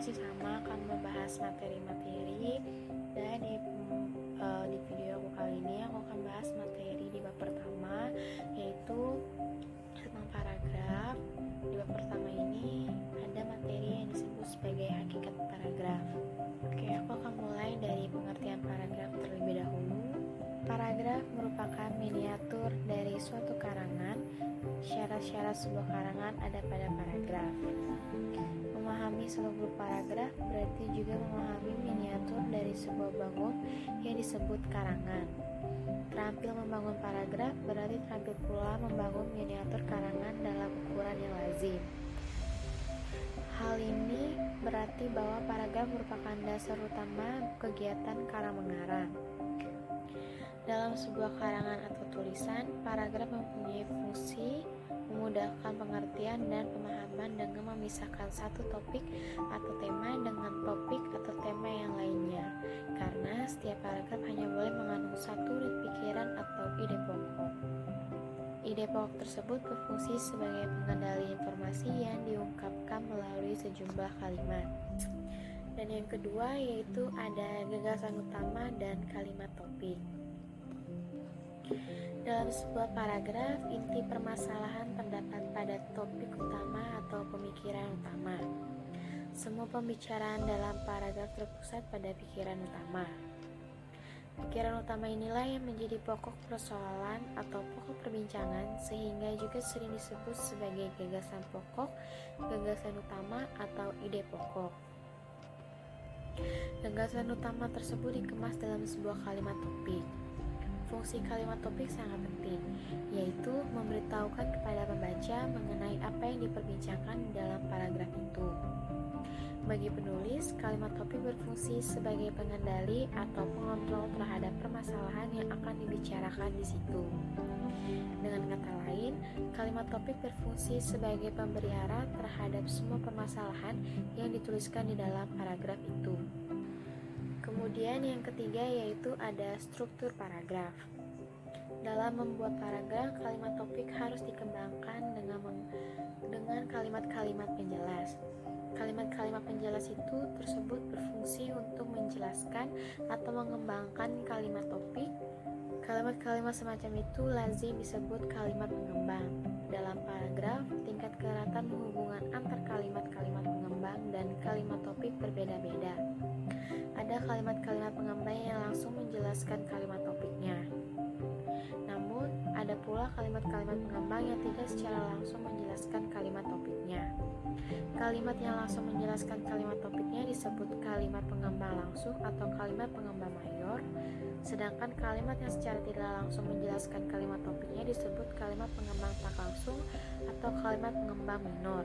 masih sama akan membahas materi-materi dan di video aku kali ini aku akan bahas materi di bab pertama, yaitu tentang paragraf. Di bab pertama ini ada materi yang disebut sebagai hakikat paragraf. Oke, aku akan mulai dari pengertian paragraf terlebih dahulu. Paragraf merupakan miniatur dari suatu karangan. Syarat-syarat sebuah karangan ada pada paragraf. Memahami seluruh paragraf berarti juga memahami miniatur dari sebuah bangun yang disebut karangan. Terampil membangun paragraf berarti terampil pula membangun miniatur karangan dalam ukuran yang lazim. Hal ini berarti bahwa paragraf merupakan dasar utama kegiatan karang mengarang. Dalam sebuah karangan atau tulisan, paragraf mempunyai fungsi memudahkan pengertian dan pemahaman dengan memisahkan satu topik atau tema dengan topik atau tema yang lainnya, karena setiap paragraf hanya boleh mengandung satu unit pikiran atau ide pokok. Ide pokok tersebut berfungsi sebagai pengendali informasi yang diungkapkan melalui sejumlah kalimat. Dan yang kedua yaitu ada gagasan utama dan kalimat topik. Dalam sebuah paragraf, inti permasalahan terdapat pada topik utama atau pemikiran utama. Semua pembicaraan dalam paragraf terpusat pada pikiran utama. Pikiran utama inilah yang menjadi pokok persoalan atau pokok perbincangan, sehingga juga sering disebut sebagai gagasan pokok, gagasan utama, atau ide pokok. Gagasan utama tersebut dikemas dalam sebuah kalimat topik. Fungsi kalimat topik sangat penting, yaitu memberitahukan kepada pembaca mengenai apa yang diperbincangkan dalam paragraf itu. Bagi penulis, kalimat topik berfungsi sebagai pengendali atau pengontrol terhadap permasalahan yang akan dibicarakan di situ. Dengan kata lain, kalimat topik berfungsi sebagai pemberi arah terhadap semua permasalahan yang dituliskan di dalam paragraf itu. Kemudian yang ketiga yaitu ada struktur paragraf. Dalam membuat paragraf, kalimat topik harus dikembangkan dengan kalimat-kalimat penjelas. Kalimat-kalimat penjelas itu tersebut berfungsi untuk menjelaskan atau mengembangkan kalimat topik. Kalimat-kalimat semacam itu lazim disebut kalimat pengembang. Dalam paragraf, tingkat keeratan hubungan antar kalimat-kalimat pengembang dan kalimat topik berbeda-beda. Ada kalimat-kalimat pengembang yang langsung menjelaskan kalimat topiknya. Namun, ada pula kalimat-kalimat pengembang yang tidak secara langsung menjelaskan kalimat topiknya. Kalimat yang langsung menjelaskan kalimat topiknya disebut kalimat pengembang langsung atau kalimat pengembang mayor, sedangkan kalimat yang secara tidak langsung menjelaskan kalimat topiknya disebut kalimat pengembang tak langsung atau kalimat pengembang minor.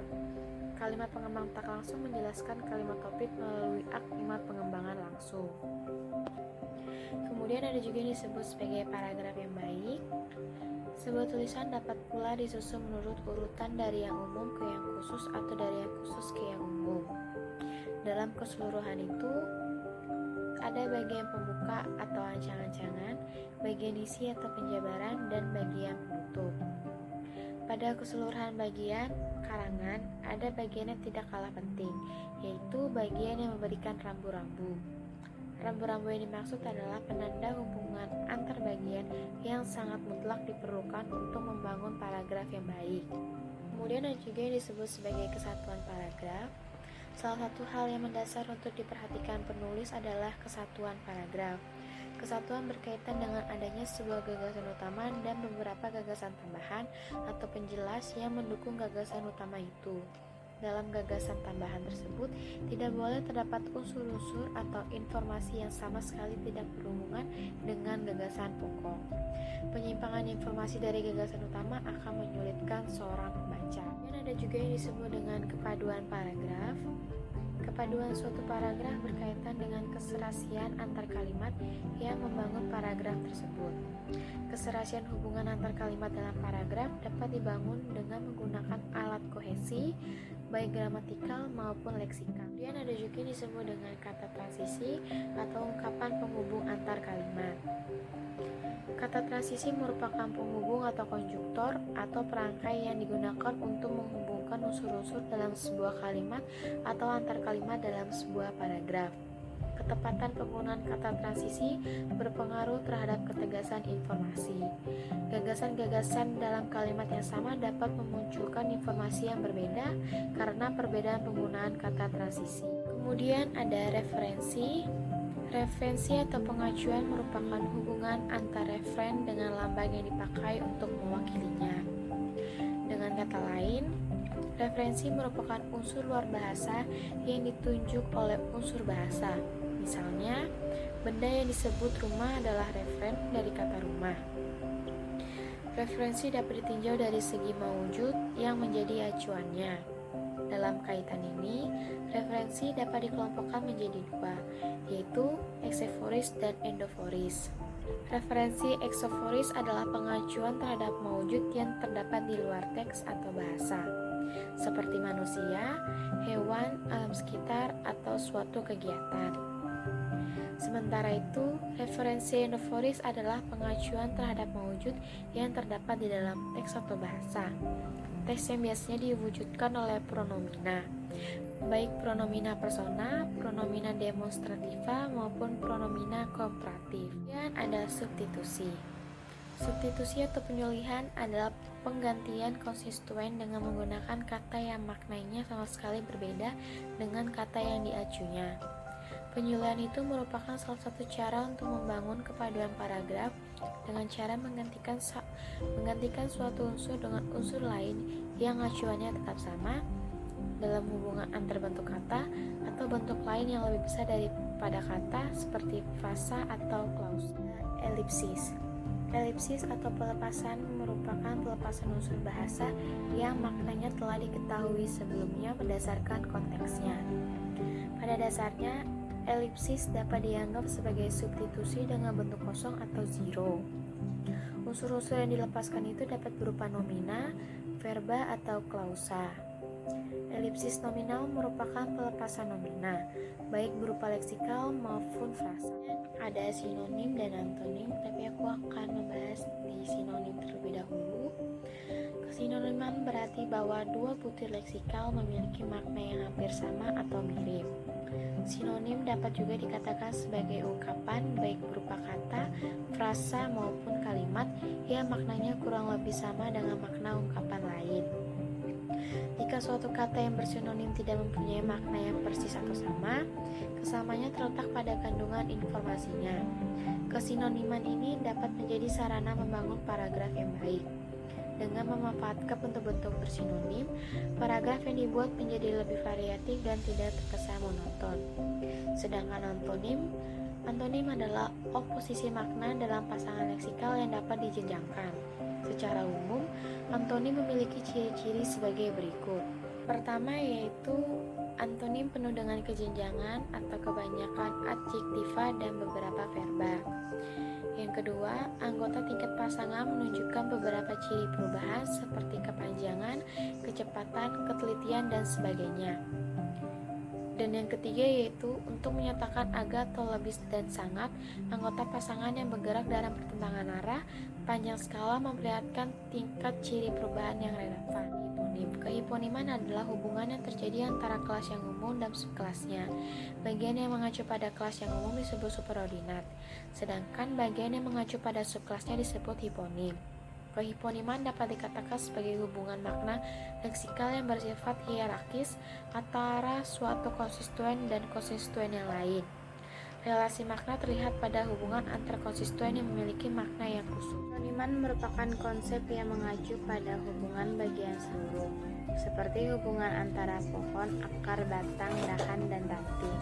Kalimat pengembang tak langsung menjelaskan kalimat topik melalui kalimat pengembangan langsung. Kemudian ada juga yang disebut sebagai paragraf yang baik. Sebuah tulisan dapat pula disusun menurut urutan dari yang umum ke yang khusus atau dari yang khusus ke yang umum. Dalam keseluruhan itu, ada bagian pembuka atau ancang-ancangan, bagian isi atau penjabaran, dan bagian penutup. Pada keseluruhan bagian karangan, ada bagian yang tidak kalah penting, yaitu bagian yang memberikan rambu-rambu. Rambu-rambu yang dimaksud adalah penanda hubungan antar bagian yang sangat mutlak diperlukan untuk membangun paragraf yang baik. Kemudian ada juga yang disebut sebagai kesatuan paragraf. Salah satu hal yang mendasar untuk diperhatikan penulis adalah kesatuan paragraf. Kesatuan berkaitan dengan adanya sebuah gagasan utama dan beberapa gagasan tambahan atau penjelas yang mendukung gagasan utama itu. Dalam gagasan tambahan tersebut, tidak boleh terdapat unsur-unsur atau informasi yang sama sekali tidak berhubungan dengan gagasan pokok. Penyimpangan informasi dari gagasan utama akan menyulitkan seorang pembaca. Dan ada juga yang disebut dengan kepaduan paragraf. Kepaduan suatu paragraf berkaitan dengan keserasian antar kalimat yang membangun paragraf tersebut. Keserasian hubungan antar kalimat dalam paragraf dapat dibangun dengan menggunakan alat kohesi, baik gramatikal maupun leksikal. Kemudian ada juga yang disebut dengan kata transisi atau ungkapan penghubung antar kalimat. Kata transisi merupakan penghubung atau konjuktor atau perangkai yang digunakan untuk menghubungkan menentukan unsur-unsur dalam sebuah kalimat atau antar kalimat dalam sebuah paragraf. Ketepatan penggunaan kata transisi berpengaruh terhadap ketegasan informasi. Gagasan-gagasan dalam kalimat yang sama dapat memunculkan informasi yang berbeda karena perbedaan penggunaan kata transisi. Kemudian ada referensi. Referensi atau pengacuan merupakan hubungan antar referen dengan lambang yang dipakai untuk mewakilinya. Dengan kata lain, referensi merupakan unsur luar bahasa yang ditunjuk oleh unsur bahasa. Misalnya, benda yang disebut rumah adalah referen dari kata rumah. Referensi dapat ditinjau dari segi mawujud yang menjadi acuannya. Dalam kaitan ini, referensi dapat dikelompokkan menjadi dua, yaitu ekseforis dan endoforis. Referensi eksoforis adalah pengacuan terhadap mawujud yang terdapat di luar teks atau bahasa, seperti manusia, hewan, alam sekitar, atau suatu kegiatan. Sementara itu, referensi endoforis adalah pengacuan terhadap mawujud yang terdapat di dalam teks atau bahasa. Teks yang biasanya diwujudkan oleh pronomina, baik pronomina persona, pronomina demonstrativa, maupun pronomina komparatif. Dan ada substitusi. Substitusi atau penyolihan adalah penggantian konstituen dengan menggunakan kata yang maknanya sama sekali berbeda dengan kata yang diacunya. Penyulian itu merupakan salah satu cara untuk membangun kepaduan paragraf dengan cara menggantikan suatu unsur dengan unsur lain yang acuannya tetap sama dalam hubungan antar bentuk kata atau bentuk lain yang lebih besar daripada kata seperti frasa atau klausa. Elipsis. Elipsis atau pelepasan merupakan pelepasan unsur bahasa yang maknanya telah diketahui sebelumnya berdasarkan konteksnya. Pada dasarnya, elipsis dapat dianggap sebagai substitusi dengan bentuk kosong atau zero. Unsur-unsur yang dilepaskan itu dapat berupa nomina, verba, atau klausa. Elipsis nominal merupakan pelepasan nomina, baik berupa leksikal maupun frasa. Ada sinonim dan antonim, tapi aku akan membahas di sinonim terlebih dahulu. Kesinoniman berarti bahwa dua butir leksikal memiliki makna yang hampir sama atau mirip. Sinonim dapat juga dikatakan sebagai ungkapan baik berupa kata, frasa maupun kalimat yang maknanya kurang lebih sama dengan makna ungkapan lain. Jika suatu kata yang bersinonim tidak mempunyai makna yang persis atau sama, kesamanya terletak pada kandungan informasinya. Kesinoniman ini dapat menjadi sarana membangun paragraf yang baik. Dengan memanfaatkan bentuk-bentuk bersinonim, paragraf yang dibuat menjadi lebih variatif dan tidak terkesan monoton. Sedangkan antonim adalah oposisi makna dalam pasangan leksikal yang dapat dijenjangkan. Secara umum, antonim memiliki ciri-ciri sebagai berikut. Pertama yaitu antonim penuh dengan kejenjangan atau kebanyakan adjektiva dan beberapa verba. Yang kedua, anggota tingkat pasangan menunjukkan beberapa ciri perubahan seperti kepanjangan, kecepatan, ketelitian, dan sebagainya. Dan yang ketiga yaitu untuk menyatakan agak atau lebih dan sangat, anggota pasangan yang bergerak dalam pertentangan arah, panjang skala memperlihatkan tingkat ciri perubahan yang relevan. Kehiponiman adalah hubungan yang terjadi antara kelas yang umum dan subkelasnya. Bagian yang mengacu pada kelas yang umum disebut superordinat, sedangkan bagian yang mengacu pada subkelasnya disebut hiponim. Kehiponiman dapat dikatakan sebagai hubungan makna leksikal yang bersifat hierarkis antara suatu konstituen dan konstituen yang lain. Relasi makna terlihat pada hubungan antar konstituen yang memiliki makna yang khusus. Sinoniman merupakan konsep yang mengacu pada hubungan bagian seluruh, seperti hubungan antara pohon, akar, batang, dahan, dan ranting.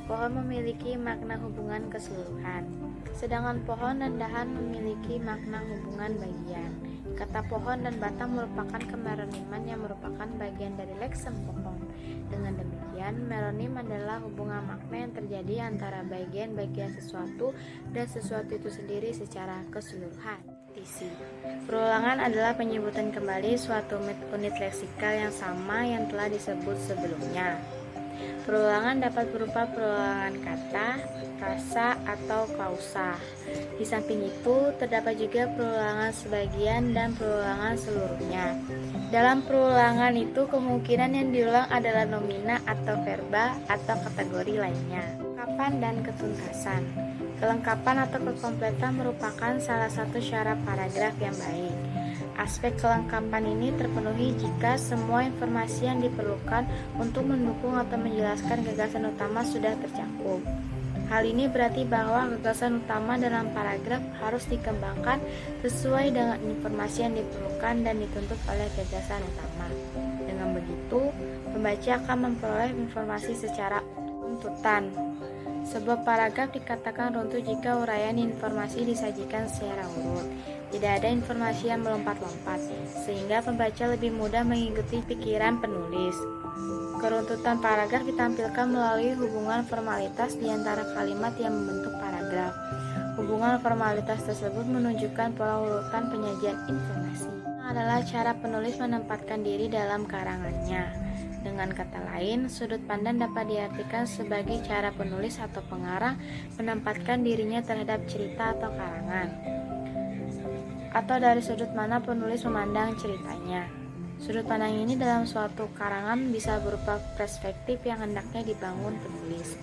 Pohon memiliki makna hubungan keseluruhan, sedangkan pohon dan dahan memiliki makna hubungan bagian. Kata pohon dan batang merupakan kemeroniman yang merupakan bagian dari leksem pohon. Dengan demikian, meronim adalah hubungan makna yang terjadi antara bagian-bagian sesuatu dan sesuatu itu sendiri secara keseluruhan. Perulangan adalah penyebutan kembali suatu unit leksikal yang sama yang telah disebut sebelumnya. Perulangan dapat berupa perulangan kata, frasa, atau klausa. Di samping itu, terdapat juga perulangan sebagian dan perulangan seluruhnya. Dalam perulangan itu, kemungkinan yang diulang adalah nomina atau verba atau kategori lainnya. Kelengkapan dan ketuntasan. Kelengkapan atau kekompletan merupakan salah satu syarat paragraf yang baik. Aspek kelengkapan ini terpenuhi jika semua informasi yang diperlukan untuk mendukung atau menjelaskan gagasan utama sudah tercakup. Hal ini berarti bahwa gagasan utama dalam paragraf harus dikembangkan sesuai dengan informasi yang diperlukan dan dituntut oleh gagasan utama. Dengan begitu, pembaca akan memperoleh informasi secara runtutan. Sebuah paragraf dikatakan runtuh jika uraian informasi disajikan secara urut. Tidak ada informasi yang melompat-lompat, sehingga pembaca lebih mudah mengikuti pikiran penulis. Keruntutan paragraf ditampilkan melalui hubungan formalitas di antara kalimat yang membentuk paragraf. Hubungan formalitas tersebut menunjukkan pola urutan penyajian informasi. Adalah cara penulis menempatkan diri dalam karangannya. Dengan kata lain, sudut pandang dapat diartikan sebagai cara penulis atau pengarang menempatkan dirinya terhadap cerita atau karangan, atau dari sudut mana penulis memandang ceritanya. Sudut pandang ini dalam suatu karangan bisa berupa perspektif yang hendaknya dibangun penulis.